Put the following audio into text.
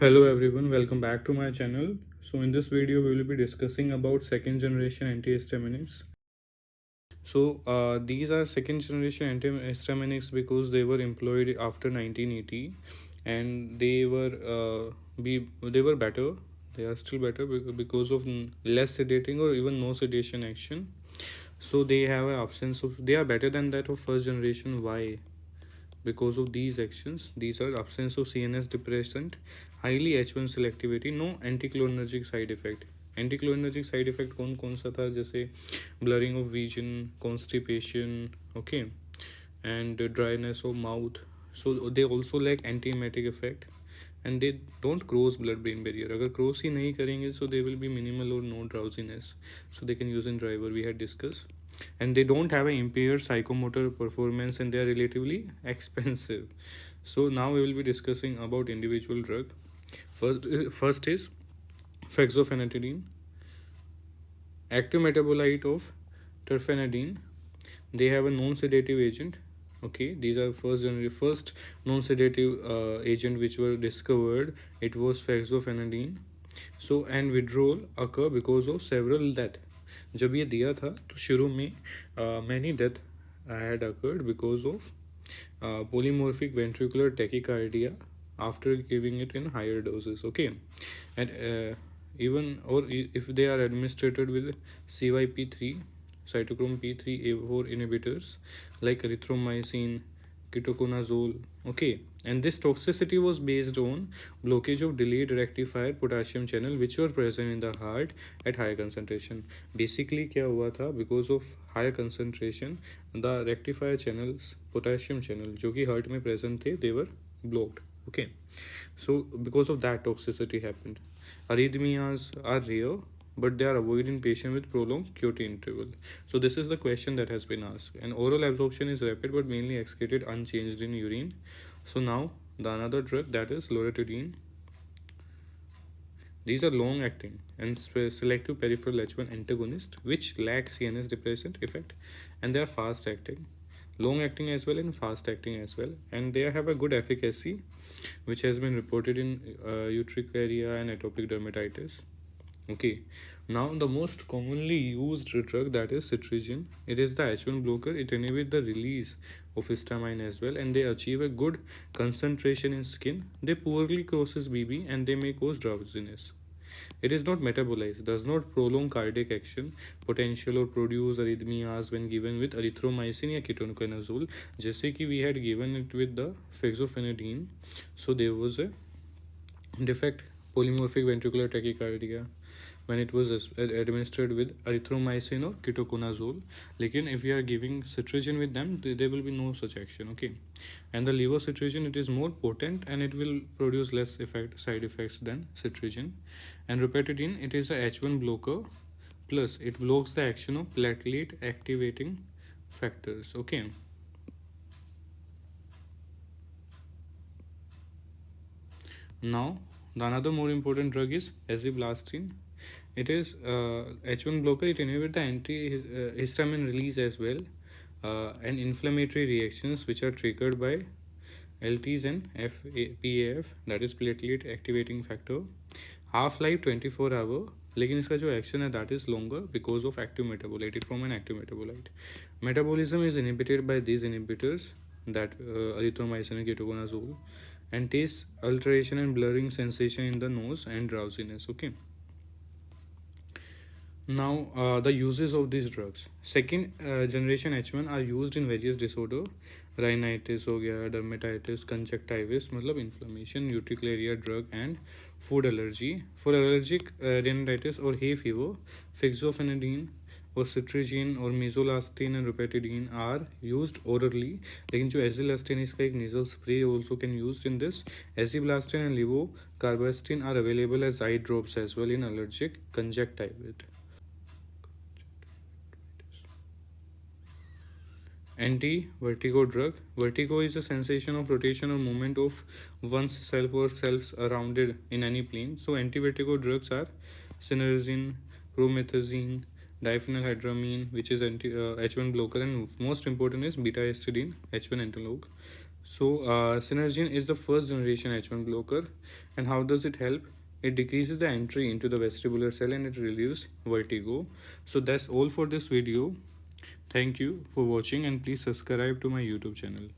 Hello everyone, welcome back to my channel. So in this video we will be discussing about second generation antihistaminics. These are second generation antihistaminics because they were employed after 1980 and they were better. They are still better because of less sedating or even no sedation action. So they have an absence of they are better than that of first generation. Why? Because of these actions, these are absence of CNS depressant, highly H1 selectivity, no anticholinergic side effect. Anticholinergic side effect कौन कौन सा था, जैसे blurring of vision, constipation, okay, and dryness of mouth. So they also lack antiemetic effect and they don't cross blood brain barrier. अगर cross ही नहीं करेंगे so they will be minimal और no drowsiness, so they can use in driver, we had discuss. And they don't have an impaired psychomotor performance and they are relatively expensive. So now we will be discussing about individual drug. First is fexofenadine, active metabolite of terfenadine. They have a non-sedative agent. Okay, these are first non-sedative agent which were discovered. It was fexofenadine. So and withdrawal occur because of several death. जब ये दिया था तो शुरू में many death had occurred because of polymorphic ventricular tachycardia after giving it in higher doses. Okay, and even or if they are administered with CYP3, cytochrome P3A4 inhibitors like erythromycin, ketoconazole. Okay, and this toxicity was based on blockage of delayed rectifier potassium channel which were present in the heart at higher concentration. Basically क्या हुआ था, because of higher concentration the rectifier channels, potassium channel जो कि heart में present थे, they were blocked. Okay, so because of that toxicity happened. Arrhythmias are rare, but they are avoided in patients with prolonged QT interval. So this is the question that has been asked. And oral absorption is rapid but mainly excreted unchanged in urine. So now the another drug, that is loratadine. These are long acting and selective peripheral H1 antagonist which lack CNS depressant effect, and they are fast acting, long acting as well and fast acting as well, and they have a good efficacy which has been reported in urticaria and atopic dermatitis. Okay, now the most commonly used drug, that is cetirizine. It is the H1 blocker. It inhibits the release of histamine as well, and they achieve a good concentration in skin. They poorly crosses BB and they may cause drowsiness. It is not metabolized, does not prolong cardiac action, potential or produce arrhythmias when given with erythromycin या ketoconazole. जैसे कि we had given it with the fexofenadine, so there was a defect, polymorphic ventricular tachycardia, when it was administered with erythromycin or ketoconazole. Lekin if we are giving cetirizine with them, there will be no such action. Okay, and the levocetirizine, it is more potent and it will produce less side effects than cetirizine. And rupatadine, it is a H1 blocker, plus it blocks the action of platelet activating factors. Okay, now the another more important drug is aziblastine. It is H1 blocker. It inhibits the antihistamine release as well, and inflammatory reactions which are triggered by LTs and PAF, that is platelet activating factor. Half life 24 hour, लेकिन इसका जो action है that is longer because of active metabolite. It from an active metabolite. Metabolism is inhibited by these inhibitors, that erythromycin and ketoconazole, and taste alteration and blurring sensation in the nose and drowsiness. Okay, now the uses of these drugs. Second generation H1 are used in various disorder, rhinitis हो गया, dermatitis, conjunctivitis मतलब inflammation, urticaria drug, and food allergy. For allergic rhinitis or hay fever, fexofenadine और cetirizine और mesolastine and rupatadine are used orally. लेकिन जो azilastine इसका एक nasal spray also can used in this. Aziblastine and levocarbastine are available as eye drops as well in allergic conjunctivitis. Anti-vertigo drug. Vertigo is a sensation of rotation or movement of one's self or selves around it in any plane. So anti-vertigo drugs are cinnarizine, promethazine, diphenylhydramine, which is H1 blocker, and most important is beta-histidine, H1 analog. So, Synergin is the first generation H1 blocker. And how does it help? It decreases the entry into the vestibular cell and it relieves vertigo. So, that's all for this video. Thank you for watching and please subscribe to my YouTube channel.